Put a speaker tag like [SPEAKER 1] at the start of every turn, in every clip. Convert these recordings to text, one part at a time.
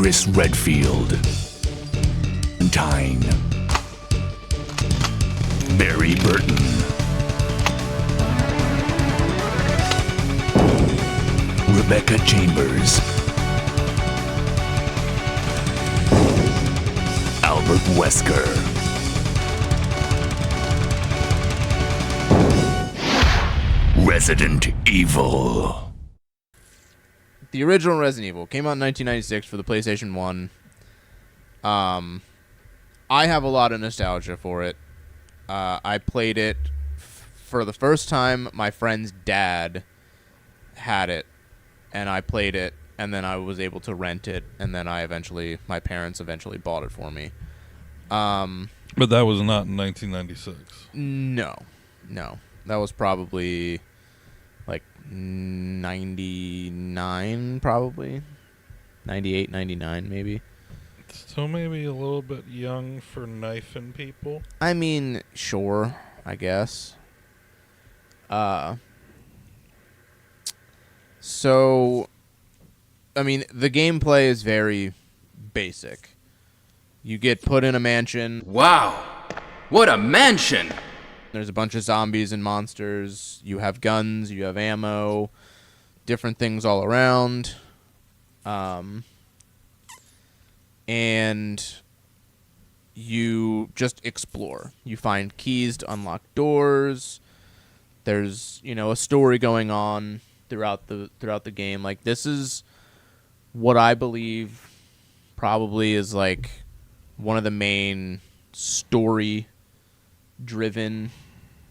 [SPEAKER 1] Chris Redfield. Tyne. Barry Burton. Rebecca Chambers. Albert Wesker. Resident Evil.
[SPEAKER 2] The original Resident Evil came out in 1996 for the PlayStation 1. I have a lot of nostalgia for it. I played it for the first time. My friend's dad had it, and I played it, and then I was able to rent it, and then my parents eventually bought it for me.
[SPEAKER 3] But that was not in 1996.
[SPEAKER 2] No. That was probably like 99, probably. 98, 99, maybe.
[SPEAKER 3] So maybe a little bit young for knifing people.
[SPEAKER 2] I mean, sure, I guess. So, I mean, the gameplay is very basic. You get put in a mansion.
[SPEAKER 4] Wow, what a mansion!
[SPEAKER 2] There's a bunch of zombies and monsters. You have guns, you have ammo, different things all around. And you just explore. You find keys to unlock doors. There's, a story going on throughout the game. Like, this is what I believe probably is like one of the main story-driven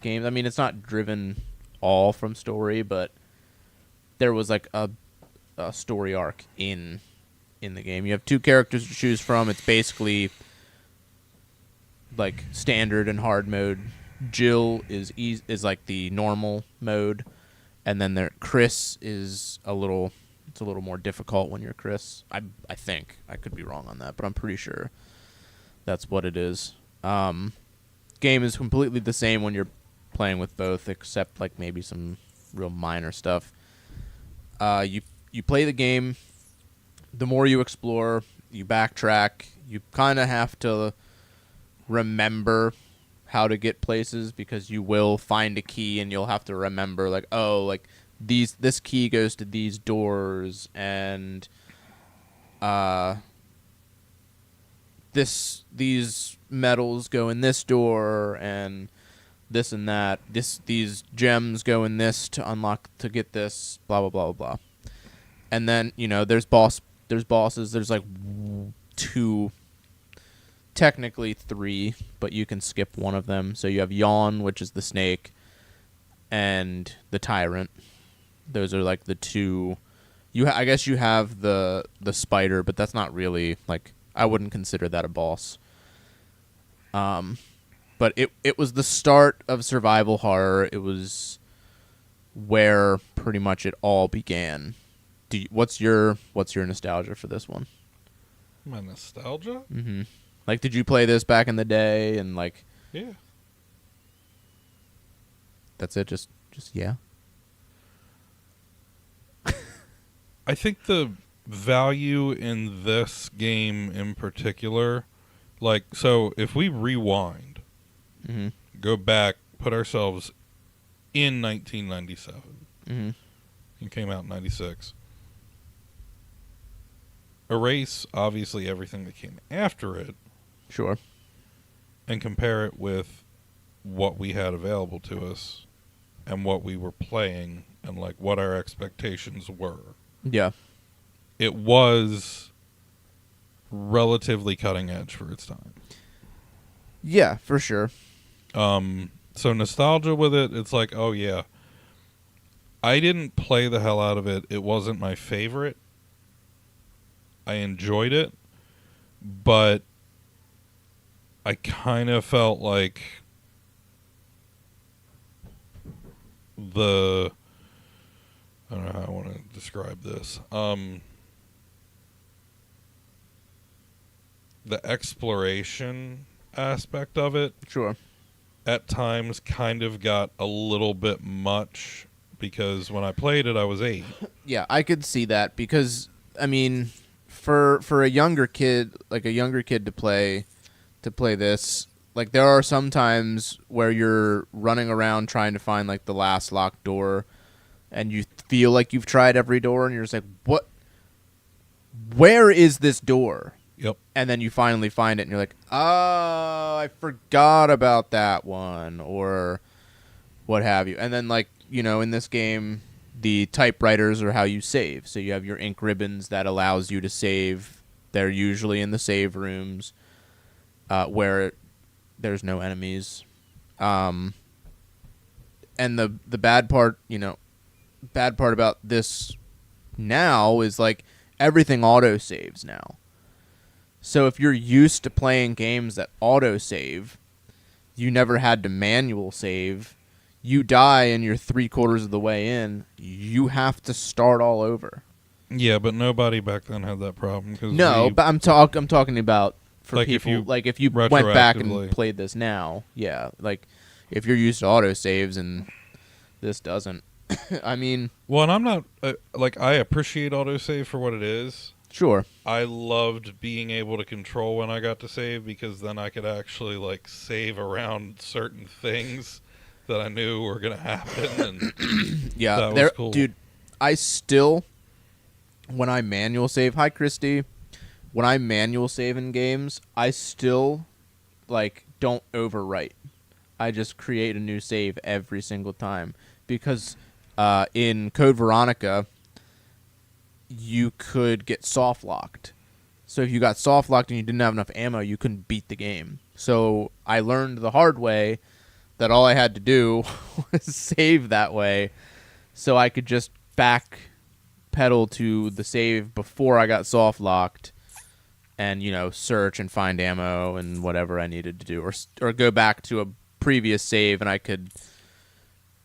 [SPEAKER 2] games. I mean, it's not driven all from story, but there was like a story arc in the game. You have two characters to choose from. It's basically like standard and hard mode. Jill is like the normal mode, and then Chris is a little more difficult when you're Chris. I think I could be wrong on that, but I'm pretty sure that's what it is. Game is completely the same when you're playing with both, except like maybe some real minor stuff. You play the game. The more you explore, you backtrack. You kind of have to remember how to get places, because you will find a key and you'll have to remember, like, this key goes to these doors, and these metals go in this door, and this and that. These gems go in this to unlock, to get this, blah blah blah blah blah. And then there's bosses. There's like 2, technically 3, but you can skip one of them. So you have Yawn, which is the snake, and the tyrant. Those are like the 2. I guess you have the spider, but that's not really, like, I wouldn't consider that a boss. But it was the start of survival horror. It was where pretty much it all began. What's your nostalgia for this one?
[SPEAKER 3] My nostalgia?
[SPEAKER 2] Mm-hmm. Like, did you play this back in the day? And like,
[SPEAKER 3] yeah.
[SPEAKER 2] That's it. Just yeah.
[SPEAKER 3] I think the value in this game in particular, like, so if we rewind,
[SPEAKER 2] mm-hmm.
[SPEAKER 3] go back, put ourselves in 1997.
[SPEAKER 2] Mm-hmm.
[SPEAKER 3] It came out in 96. Erase, obviously, everything that came after it.
[SPEAKER 2] Sure.
[SPEAKER 3] And compare it with what we had available to us and what we were playing and, like, what our expectations were.
[SPEAKER 2] Yeah.
[SPEAKER 3] It was relatively cutting edge for its time.
[SPEAKER 2] Yeah, for sure.
[SPEAKER 3] So nostalgia with it, it's like, oh, yeah. I didn't play the hell out of it. It wasn't my favorite. I enjoyed it, but I kind of felt like I don't know how I want to describe this. The exploration aspect of it,
[SPEAKER 2] Sure.
[SPEAKER 3] at times kind of got a little bit much, because when I played it, I was 8.
[SPEAKER 2] Yeah, I could see that, because, I mean, for a younger kid, to play this, like there are some times where you're running around trying to find like the last locked door, and you feel like you've tried every door, and you're just like, what? Where is this door?
[SPEAKER 3] Yep.
[SPEAKER 2] And then you finally find it, and you're like, oh, I forgot about that one, or what have you. And then, like, you know, in this game, the typewriters are how you save. So you have your ink ribbons that allows you to save. They're usually in the save rooms where there's no enemies. And the bad part, about this now is, like, everything auto-saves now. So if you're used to playing games that auto-save, you never had to manual save, you die and you're 3/4 of the way in, you have to start all over.
[SPEAKER 3] Yeah, but nobody back then had that problem.
[SPEAKER 2] But I'm talking about for
[SPEAKER 3] like
[SPEAKER 2] people, if you went back and played this now, yeah, like if you're used to autosaves and this doesn't. I mean...
[SPEAKER 3] Well, and I'm not... I appreciate autosave for what it is.
[SPEAKER 2] Sure.
[SPEAKER 3] I loved being able to control when I got to save, because then I could actually, like, save around certain things that I knew were going to happen. And
[SPEAKER 2] yeah,
[SPEAKER 3] that was cool.
[SPEAKER 2] Dude, I still... When I manual save... Hi, Christy. When I manual save in games, I still, like, don't overwrite. I just create a new save every single time. Because in Code Veronica... you could get soft locked. So if you got soft locked and you didn't have enough ammo, you couldn't beat the game. So I learned the hard way that all I had to do was save that way, so I could just back pedal to the save before I got soft locked, and search and find ammo and whatever I needed to do, or go back to a previous save and I could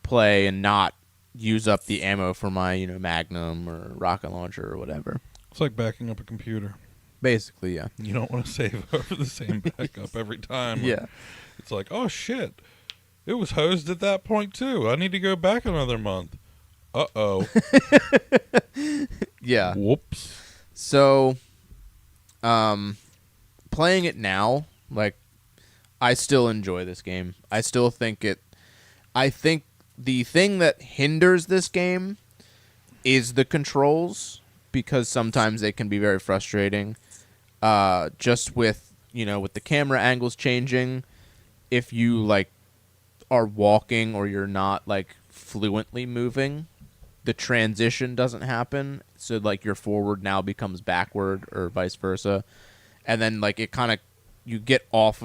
[SPEAKER 2] play and not use up the ammo for my, Magnum or rocket launcher or whatever.
[SPEAKER 3] It's like backing up a computer.
[SPEAKER 2] Basically, yeah.
[SPEAKER 3] You don't want to save over the same backup every time.
[SPEAKER 2] Yeah.
[SPEAKER 3] It's like, oh, shit. It was hosed at that point, too. I need to go back another month. Uh-oh.
[SPEAKER 2] Yeah.
[SPEAKER 3] Whoops.
[SPEAKER 2] So, playing it now, like, I still enjoy this game. I still think I think the thing that hinders this game is the controls, because sometimes they can be very frustrating. Just with, with the camera angles changing, if you, like, are walking or you're not, like, fluently moving, the transition doesn't happen. So, like, your forward now becomes backward or vice versa. And then, like, it kind of, you get off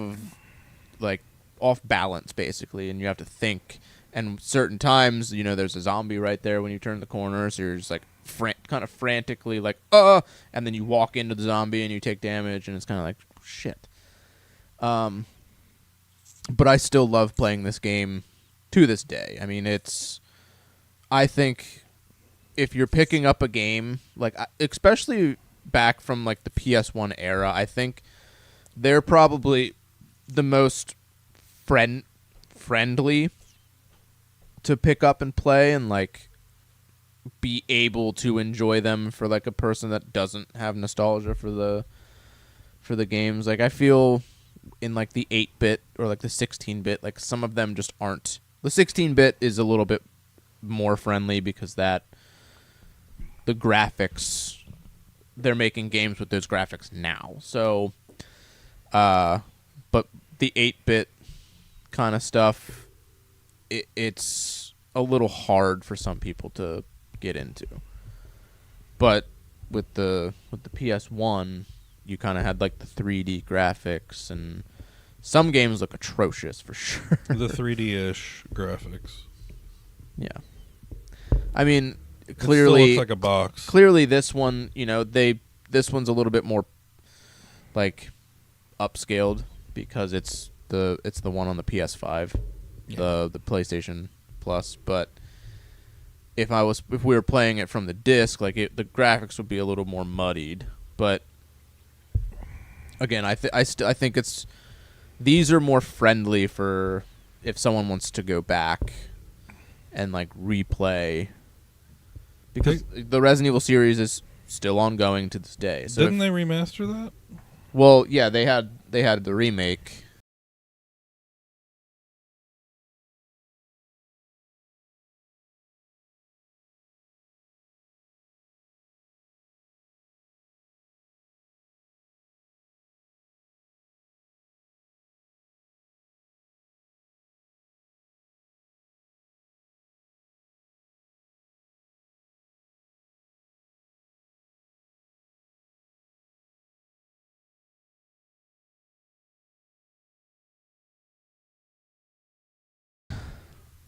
[SPEAKER 2] balance, basically, and you have to think. And certain times, there's a zombie right there when you turn the corner, so you're just like kind of frantically like, and then you walk into the zombie and you take damage, and it's kind of like, shit. But I still love playing this game to this day. I mean, I think if you're picking up a game, like, especially back from like the PS1 era, I think they're probably the most friendly to pick up and play, and like be able to enjoy them for like a person that doesn't have nostalgia for the games. Like, I feel in like the 8-bit or like the 16-bit, like some of them just aren't. The 16-bit is a little bit more friendly because the graphics, they're making games with those graphics now. So but the 8-bit kind of stuff, it's a little hard for some people to get into. But with the PS1, you kind of had like the 3D graphics, and some games look atrocious for sure.
[SPEAKER 3] The 3D-ish graphics.
[SPEAKER 2] Yeah. I mean,
[SPEAKER 3] It
[SPEAKER 2] clearly
[SPEAKER 3] still looks like a box.
[SPEAKER 2] Clearly this one, this one's a little bit more like upscaled because it's the one on the PS5.
[SPEAKER 3] Yeah.
[SPEAKER 2] The PlayStation Plus, but if we were playing it from the disc, like the graphics would be a little more muddied. But again, I think these are more friendly for if someone wants to go back and like replay, because the Resident Evil series is still ongoing to this day. So
[SPEAKER 3] Didn't they remaster that?
[SPEAKER 2] Well, yeah, they had the remake.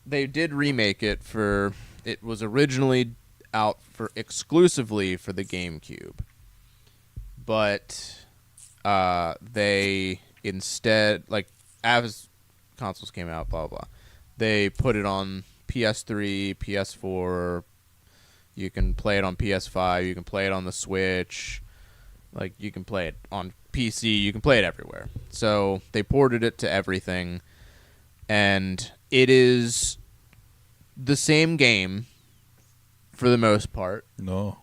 [SPEAKER 2] They did remake it for. It was originally out for exclusively for the GameCube, but they instead, like, as consoles came out, blah blah, they put it on PS3, PS4. You can play it on PS5. You can play it on the Switch. Like, you can play it on PC. You can play it everywhere. So they ported it to everything, and it is the same game for the most part,
[SPEAKER 3] No.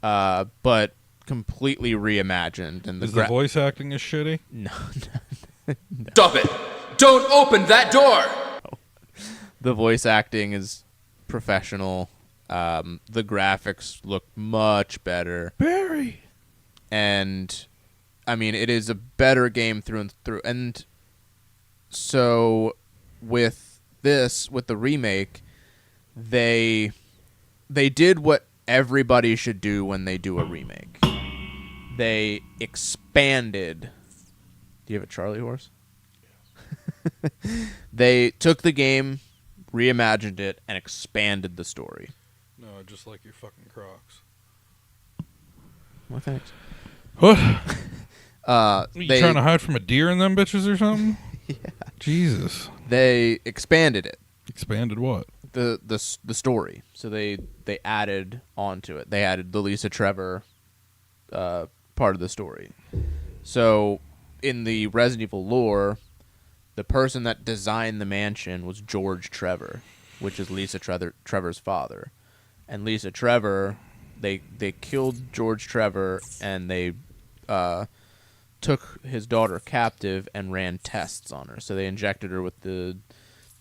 [SPEAKER 2] but completely reimagined. And
[SPEAKER 3] Is the voice acting as shitty?
[SPEAKER 2] no,
[SPEAKER 4] Stop it! Don't open that door!
[SPEAKER 2] the voice acting is professional. The graphics look much better,
[SPEAKER 3] Barry.
[SPEAKER 2] and I mean, it is a better game through and through. And so with the remake, they did what everybody should do when they do a remake. They expanded. Do you have a Charlie horse? They took the game, reimagined it, and expanded the story.
[SPEAKER 3] No, just like your fucking Crocs.
[SPEAKER 2] Well, thanks.
[SPEAKER 3] What? You
[SPEAKER 2] They
[SPEAKER 3] trying to hide from a deer in them bitches or something? Yeah. Jesus.
[SPEAKER 2] they expanded it.
[SPEAKER 3] Expanded what?
[SPEAKER 2] The story. So they added onto it. They added the Lisa Trevor part of the story. So in the Resident Evil lore, the person that designed the mansion was George Trevor, which is Lisa Trevor's father. And Lisa Trevor, they killed George Trevor, and they took his daughter captive and ran tests on her. So they injected her with the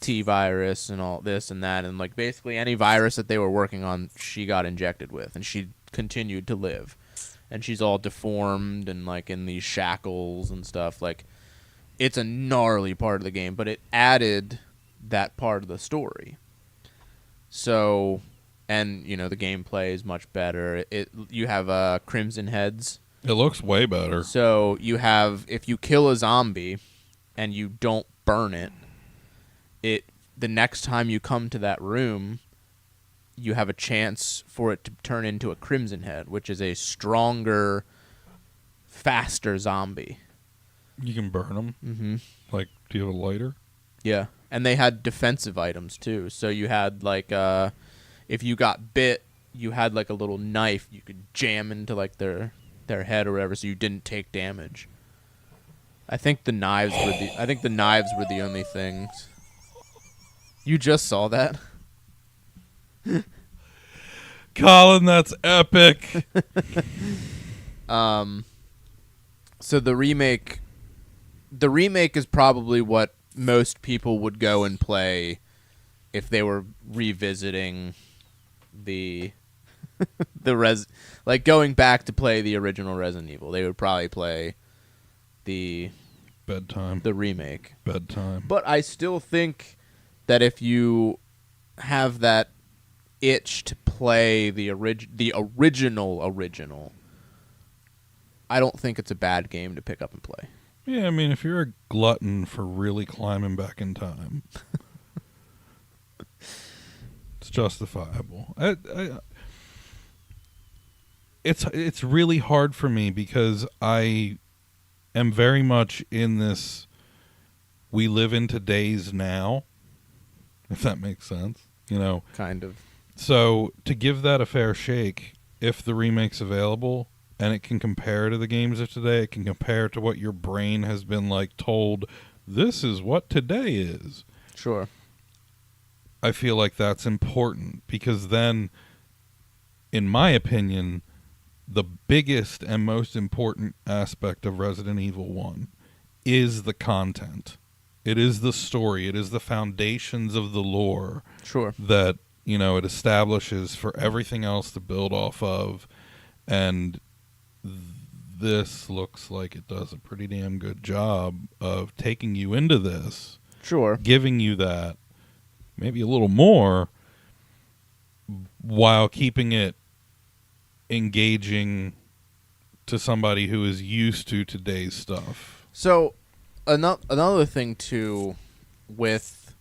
[SPEAKER 2] T virus and all this and that, and like basically any virus that they were working on, she got injected with, and she continued to live. And she's all deformed and like in these shackles and stuff. Like, it's a gnarly part of the game, but it added that part of the story. So, and you know, the gameplay is much better. You have Crimson Heads.
[SPEAKER 3] It looks way better.
[SPEAKER 2] So you have, if you kill a zombie and you don't burn it, the next time you come to that room, you have a chance for it to turn into a Crimson Head, which is a stronger, faster zombie.
[SPEAKER 3] You can burn them.
[SPEAKER 2] Mm-hmm.
[SPEAKER 3] Like, do you have a lighter?
[SPEAKER 2] Yeah, and they had defensive items too. So you had like, if you got bit, you had like a little knife you could jam into like their head or whatever, so you didn't take damage. I think the knives were the only things. You just saw that?
[SPEAKER 3] Colin, that's epic.
[SPEAKER 2] So the remake is probably what most people would go and play if they were revisiting the like going back to play the original Resident Evil. They would probably play the remake.
[SPEAKER 3] Bedtime.
[SPEAKER 2] But I still think that if you have that itch to play the original, I don't think it's a bad game to pick up and play.
[SPEAKER 3] Yeah, I mean, if you're a glutton for really climbing back in time, it's justifiable. It's really hard for me because I am very much in this we live in today's now, if that makes sense, you know.
[SPEAKER 2] Kind of.
[SPEAKER 3] So to give that a fair shake, if the remake's available and it can compare to the games of today, it can compare to what your brain has been like told, this is what today is.
[SPEAKER 2] Sure.
[SPEAKER 3] I feel like that's important because then, in my opinion, the biggest and most important aspect of Resident Evil 1 is the content. It is the story. It is the foundations of the lore
[SPEAKER 2] Sure.
[SPEAKER 3] that, it establishes for everything else to build off of. And this looks like it does a pretty damn good job of taking you into this,
[SPEAKER 2] Sure.
[SPEAKER 3] giving you that, maybe a little more, while keeping it engaging to somebody who is used to today's stuff.
[SPEAKER 2] So another thing too with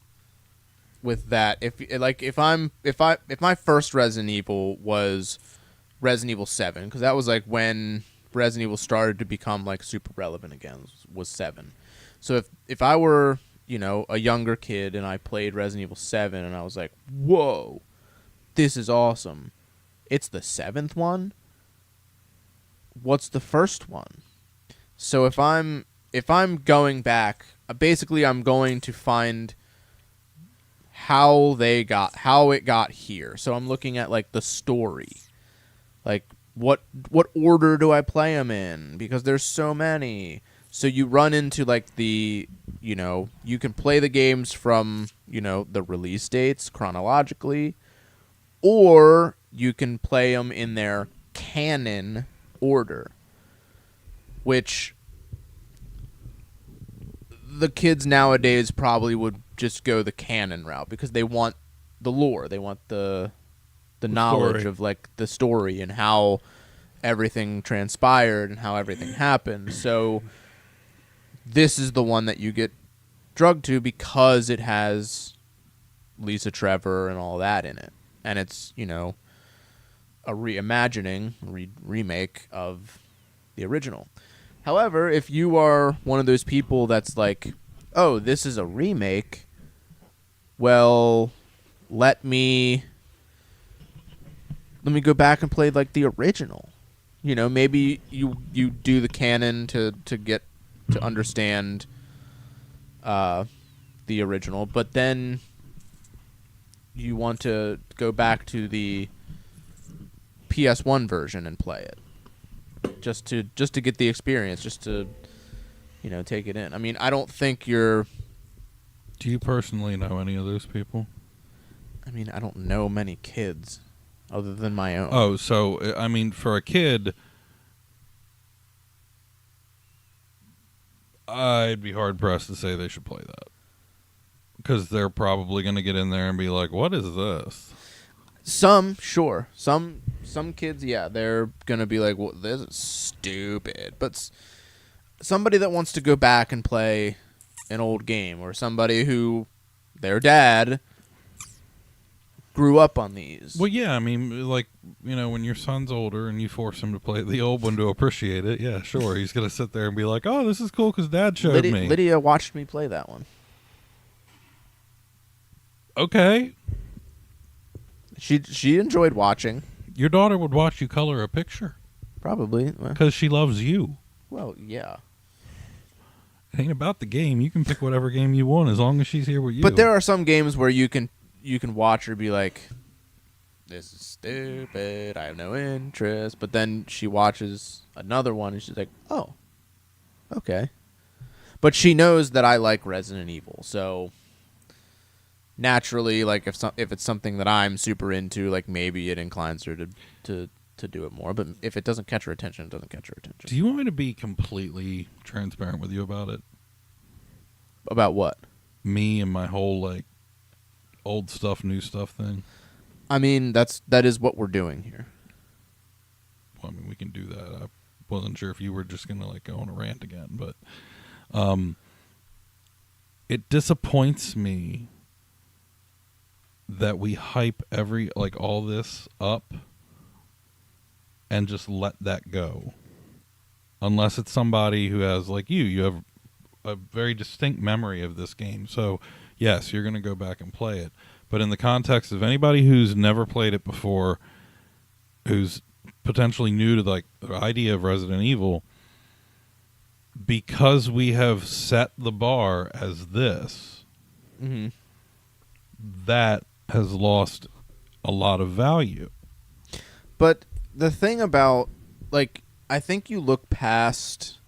[SPEAKER 2] that, if my first Resident Evil was Resident Evil 7, because that was like when Resident Evil started to become like super relevant again, was 7. So if I were, a younger kid and I played Resident Evil 7 and I was like, whoa, this is awesome. It's the 7th one? What's the first one? So if I'm going back, basically I'm going to find how it got here. So I'm looking at like the story. Like what order do I play them in? Because there's so many. So you run into like the, you can play the games from, the release dates chronologically, or you can play them in their canon order, which the kids nowadays probably would just go the canon route because they want the lore. They want the knowledge
[SPEAKER 3] story
[SPEAKER 2] of like the story and how everything transpired and how everything happened. So this is the one that you get drugged to because it has Lisa Trevor and all that in it. And it's, a reimagining, remake of the original. However, if you are one of those people that's like, oh, this is a remake, well, let me go back and play like the original. Maybe you do the canon to get to understand the original, but then you want to go back to the PS1 version and play it. Just to get the experience, just to take it in. I mean, I don't think you're.
[SPEAKER 3] Do you personally know any of those people?
[SPEAKER 2] I mean, I don't know many kids other than my own.
[SPEAKER 3] Oh, so I mean, for a kid, I'd be hard pressed to say they should play that because they're probably going to get in there and be like, "What is this?"
[SPEAKER 2] Some, sure. Some kids, yeah, they're going to be like, well, this is stupid. But somebody that wants to go back and play an old game, or somebody who their dad grew up on these.
[SPEAKER 3] Well, yeah, I mean, like, when your son's older and you force him to play the old one to appreciate it, yeah, sure. He's going to sit there and be like, oh, this is cool because Dad showed me.
[SPEAKER 2] Lydia watched me play that one.
[SPEAKER 3] Okay.
[SPEAKER 2] She enjoyed watching.
[SPEAKER 3] Your daughter would watch you color a picture.
[SPEAKER 2] Probably.
[SPEAKER 3] Because she loves you.
[SPEAKER 2] Well, yeah.
[SPEAKER 3] It ain't about the game. You can pick whatever game you want as long as she's here with you.
[SPEAKER 2] But there are some games where you can watch her be like, this is stupid, I have no interest. But then she watches another one and she's like, oh, okay. But she knows that I like Resident Evil, so naturally, like if it's something that I'm super into, like maybe it inclines her to do it more. But if it doesn't catch her attention, it doesn't catch her attention.
[SPEAKER 3] Do you want me to be completely transparent with you about it?
[SPEAKER 2] About what?
[SPEAKER 3] Me and my whole like old stuff, new stuff thing.
[SPEAKER 2] I mean, that is what we're doing here.
[SPEAKER 3] Well, I mean, we can do that. I wasn't sure if you were just gonna like go on a rant again, but it disappoints me that we hype all this up and just let that go. Unless it's somebody who has, like you have a very distinct memory of this game. So, yes, you're going to go back and play it. But in the context of anybody who's never played it before, who's potentially new to like the idea of Resident Evil, because we have set the bar as this, that has lost a lot of value.
[SPEAKER 2] But the thing about like, I think you look past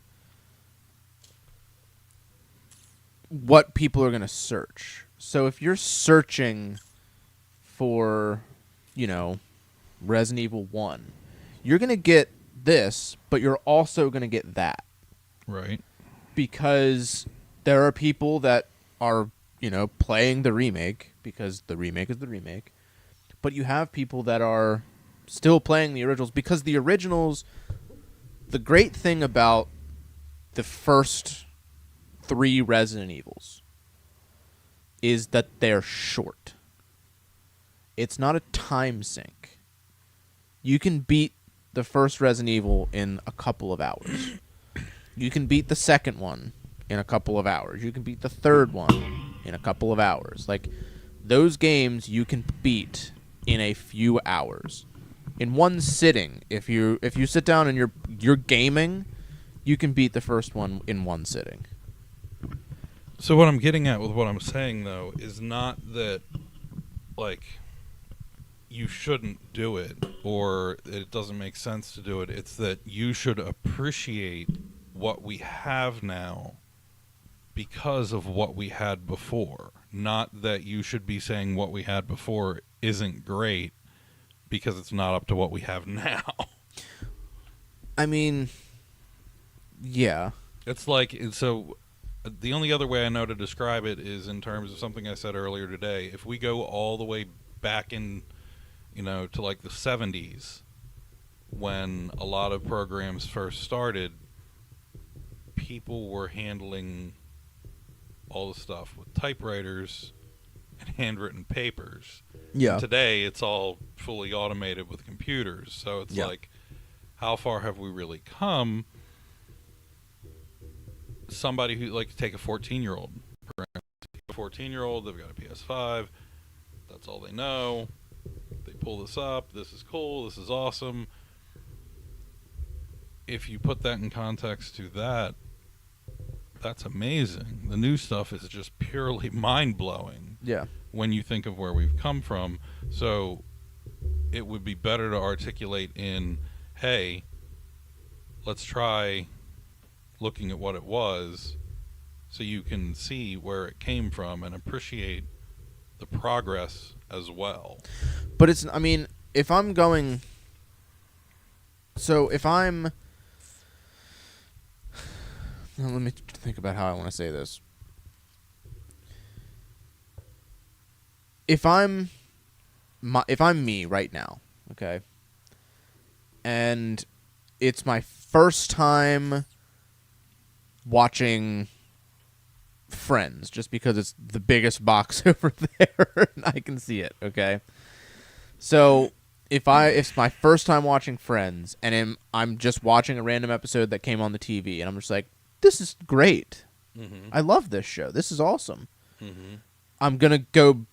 [SPEAKER 2] what people are going to search. So if you're searching for, Resident Evil 1, you're going to get this, but you're also going to get that.
[SPEAKER 3] Right.
[SPEAKER 2] Because there are people that are, playing the remake, because the remake is the remake. But you have people that are still playing the originals, because the originals, the great thing about the first 3 Resident Evils is that they're short. It's not a time sink. You can beat the first Resident Evil in a couple of hours. You can beat the second one in a couple of hours. You can beat the third one in a couple of hours. Like, those games you can beat in a few hours. In one sitting, if you sit down and you're gaming, you can beat the first one in one sitting.
[SPEAKER 3] So what I'm getting at with what I'm saying, though, is not that, like, you shouldn't do it or it doesn't make sense to do it. It's that you should appreciate what we have now because of what we had before. Not that you should be saying what we had before isn't great because it's not up to what we have now.
[SPEAKER 2] I mean, yeah.
[SPEAKER 3] It's like, so the only other way I know to describe it is in terms of something I said earlier today. If we go all the way back in, to like the 70s, when a lot of programs first started, people were handling all the stuff with typewriters and handwritten papers.
[SPEAKER 2] Yeah.
[SPEAKER 3] Today, it's all fully automated with computers. So it's like, how far have we really come? Somebody who, like, take a 14-year-old. A 14-year-old, they've got a PS5. That's all they know. They pull this up. This is cool. This is awesome. If you put that in context to that, that's amazing. The new stuff is just purely mind-blowing.
[SPEAKER 2] Yeah.
[SPEAKER 3] When you think of where we've come from. So it would be better to articulate in, hey, let's try looking at what it was so you can see where it came from and appreciate the progress as well.
[SPEAKER 2] But it's, I mean, if I'm going, so if I'm, now let me think about how I want to say this. If I'm me right now, okay, and it's my first time watching Friends, just because it's the biggest box over there and I can see it, okay? So if it's my first time watching Friends and I'm just watching a random episode that came on the TV and I'm just like, this is great. Mm-hmm. I love this show. This is awesome. Mm-hmm. I'm going to go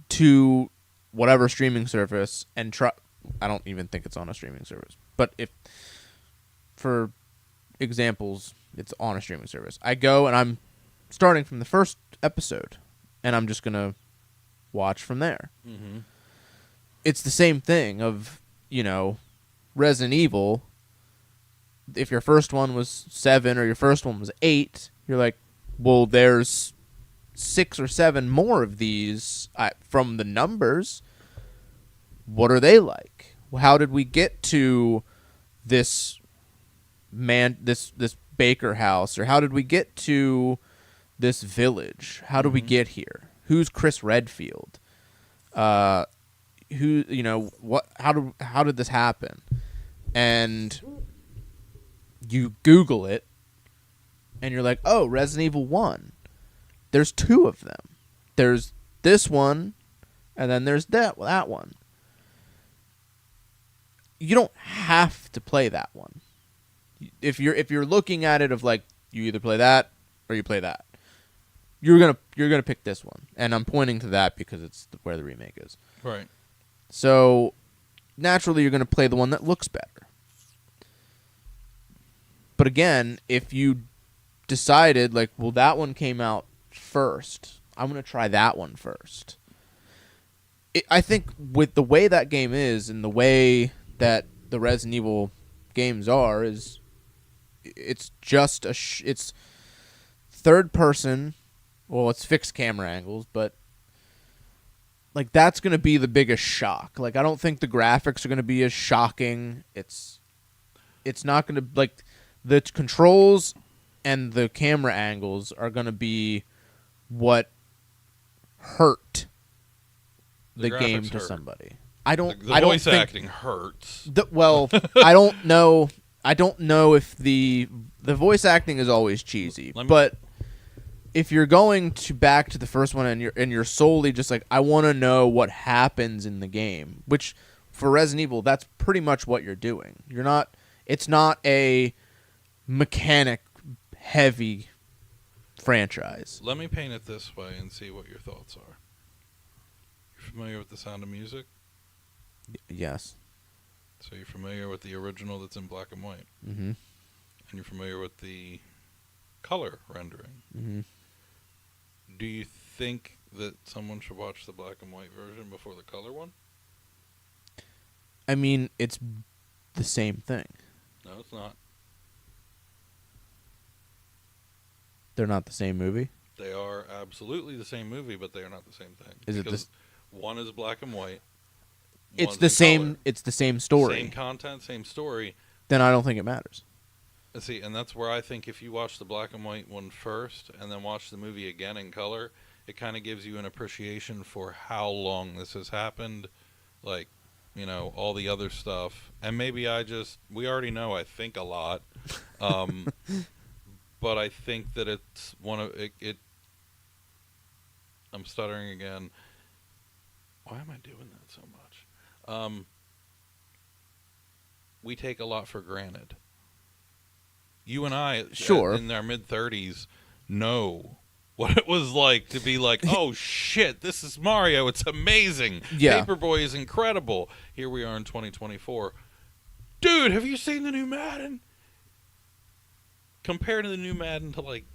[SPEAKER 2] to whatever streaming service and try. I don't even think it's on a streaming service. But if, for examples, it's on a streaming service. I go and I'm starting from the first episode and I'm just going to watch from there. Mm-hmm. It's the same thing of, Resident Evil. If your first one was 7 or your first one was 8, you're like, well, there's 6 or 7 more of these from the numbers. What are they like? How did we get to this this Baker house, or how did we get to this village? How did we get here? Who's Chris Redfield? What? How did this happen? And you Google it, and you're like, oh, Resident Evil 1. There's 2 of them. There's this one, and then there's that one. You don't have to play that one. If you're looking at it of like, you either play that or you play that, you're gonna pick this one, and I'm pointing to that because it's where the remake is.
[SPEAKER 3] Right.
[SPEAKER 2] So naturally, you're gonna play the one that looks better. But again, if you decided like, well, that one came out first, I'm gonna try that one first. I think with the way that game is and the way that the Resident Evil games are is it's just it's third person. Well, it's fixed camera angles, but like that's going to be the biggest shock. Like I don't think the graphics are going to be as shocking. It's not going to like the controls and the camera angles are going to be what hurt the
[SPEAKER 3] graphics
[SPEAKER 2] game to
[SPEAKER 3] hurt.
[SPEAKER 2] somebody. I don't.
[SPEAKER 3] The
[SPEAKER 2] I don't
[SPEAKER 3] voice
[SPEAKER 2] think,
[SPEAKER 3] acting hurts.
[SPEAKER 2] well, I don't know. I don't know if the voice acting is always cheesy, but if you're going back to the first one and you're solely just like I want to know what happens in the game, which for Resident Evil that's pretty much what you're doing. You're not. It's not a mechanic heavy franchise.
[SPEAKER 3] Let me paint it this way and see what your thoughts are. You're familiar with The Sound of Music?
[SPEAKER 2] Yes.
[SPEAKER 3] So you're familiar with the original that's in black and white.
[SPEAKER 2] Mm-hmm.
[SPEAKER 3] And you're familiar with the color rendering.
[SPEAKER 2] Mm-hmm.
[SPEAKER 3] Do you think that someone should watch the black and white version before the color one?
[SPEAKER 2] I mean, it's the same thing.
[SPEAKER 3] No, it's not.
[SPEAKER 2] They're not the same movie.
[SPEAKER 3] They are absolutely the same movie, but they are not the same thing.
[SPEAKER 2] Is it
[SPEAKER 3] because one is black and white.
[SPEAKER 2] It's
[SPEAKER 3] one's
[SPEAKER 2] the
[SPEAKER 3] in
[SPEAKER 2] same.
[SPEAKER 3] color.
[SPEAKER 2] It's the same story.
[SPEAKER 3] Same content, same story.
[SPEAKER 2] Then I don't think it matters.
[SPEAKER 3] See, and that's where I think if you watch the black and white one first and then watch the movie again in color, it kind of gives you an appreciation for how long this has happened, like, you know, all the other stuff. And maybe we already know I think a lot, but I think that it's one of it. I'm stuttering again. Why am I doing that so much? We take a lot for granted. You and I,
[SPEAKER 2] Sure,
[SPEAKER 3] in our mid-30s, know what it was like to be like, oh, shit, this is Mario. It's amazing.
[SPEAKER 2] Yeah.
[SPEAKER 3] Paperboy is incredible. Here we are in 2024. Dude, have you seen the new Madden? Compared to the new Madden to, like,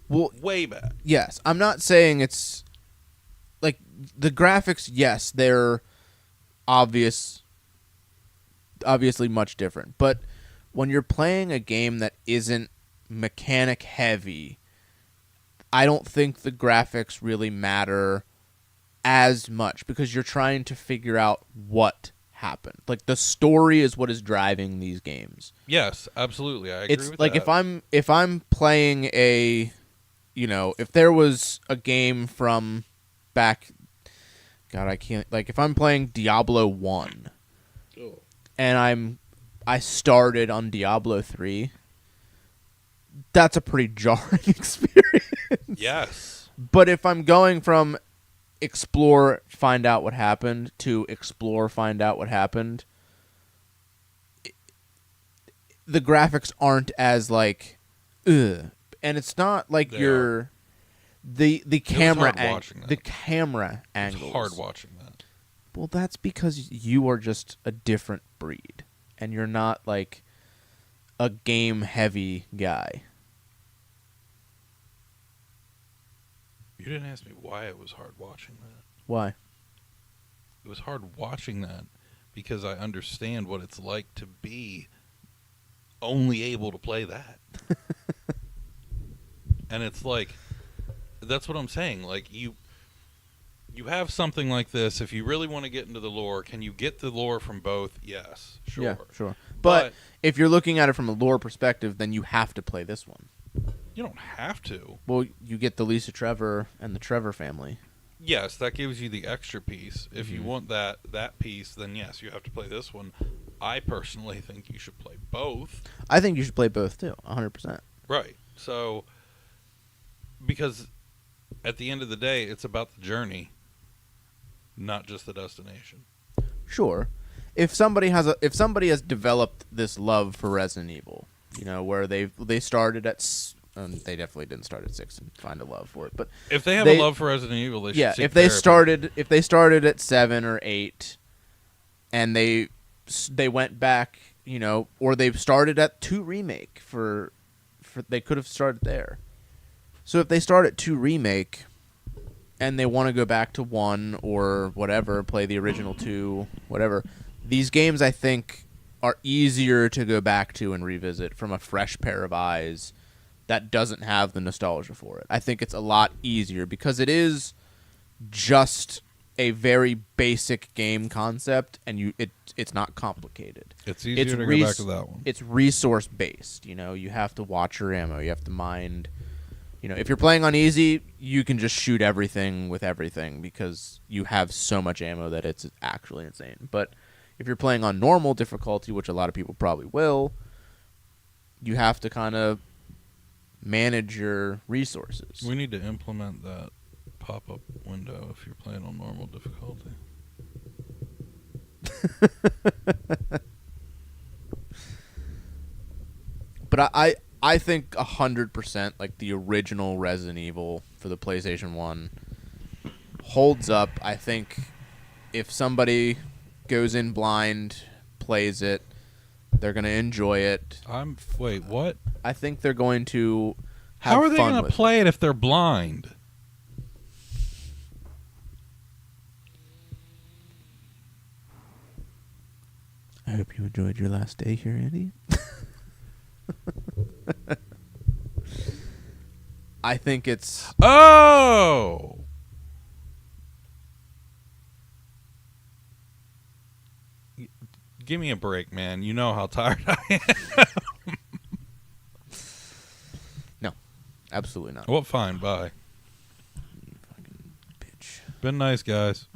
[SPEAKER 3] way back.
[SPEAKER 2] Yes, I'm not saying it's like the graphics. Yes, they're obviously much different, but when you're playing a game that isn't mechanic heavy, I don't think the graphics really matter as much because you're trying to figure out what happened. Like the story is what is driving these games.
[SPEAKER 3] Yes, absolutely. I agree
[SPEAKER 2] It's
[SPEAKER 3] with
[SPEAKER 2] like
[SPEAKER 3] that.
[SPEAKER 2] if I'm playing if there was a game from back, God, I can't, like if I'm playing Diablo 1 and I started on Diablo 3, that's a pretty jarring experience.
[SPEAKER 3] Yes.
[SPEAKER 2] But if I'm going from explore, find out what happened to explore, find out what happened, the graphics aren't as like, ugh. And it's not like the camera the camera angles.
[SPEAKER 3] It's hard watching that.
[SPEAKER 2] Well, that's because you are just a different breed, and you're not like a game heavy guy.
[SPEAKER 3] You didn't ask me why it was hard watching that.
[SPEAKER 2] Why?
[SPEAKER 3] It was hard watching that because I understand what it's like to be only able to play that. And it's like, that's what I'm saying. Like, you have something like this. If you really want to get into the lore, can you get the lore from both? Yes, sure.
[SPEAKER 2] Yeah, sure. But if you're looking at it from a lore perspective, then you have to play this one.
[SPEAKER 3] You don't have to.
[SPEAKER 2] Well, you get the Lisa Trevor and the Trevor family.
[SPEAKER 3] Yes, that gives you the extra piece. If you want that piece, then yes, you have to play this one. I personally think you should play both.
[SPEAKER 2] I think you should play both too, 100%.
[SPEAKER 3] Right. So, because at the end of the day, it's about the journey, not just the destination.
[SPEAKER 2] Sure. If somebody has developed this love for Resident Evil, where they started at they definitely didn't start at 6 and find a love for it, but
[SPEAKER 3] if they have a love for Resident Evil, they should seek
[SPEAKER 2] if they
[SPEAKER 3] therapy.
[SPEAKER 2] started at 7 or 8 and they went back, or they've started at 2 remake for they could have started there. So if they start at 2 remake and they want to go back to 1 or whatever, play the original 2, whatever, these games I think are easier to go back to and revisit from a fresh pair of eyes that doesn't have the nostalgia for it. I think it's a lot easier because it is just a very basic game concept, and it's not complicated.
[SPEAKER 3] It's easier to go back to that one.
[SPEAKER 2] It's resource based. You have to watch your ammo. You have to mind. If you're playing on easy, you can just shoot everything with everything because you have so much ammo that it's actually insane. But if you're playing on normal difficulty, which a lot of people probably will, you have to kind of manage your resources.
[SPEAKER 3] We need to implement that pop-up window if you're playing on normal difficulty.
[SPEAKER 2] But I think 100%, like the original Resident Evil for the PlayStation 1 holds up. I think if somebody goes in blind, plays it, they're going to enjoy it.
[SPEAKER 3] Wait, what?
[SPEAKER 2] I think they're going to have
[SPEAKER 3] How are they
[SPEAKER 2] fun
[SPEAKER 3] going to
[SPEAKER 2] with
[SPEAKER 3] play it if they're blind?
[SPEAKER 2] I hope you enjoyed your last day here, Andy. I think it's...
[SPEAKER 3] Oh! Give me a break, man. You know how tired I am.
[SPEAKER 2] No, absolutely not.
[SPEAKER 3] Well, fine. Bye.
[SPEAKER 2] You fucking bitch.
[SPEAKER 3] Been nice, guys.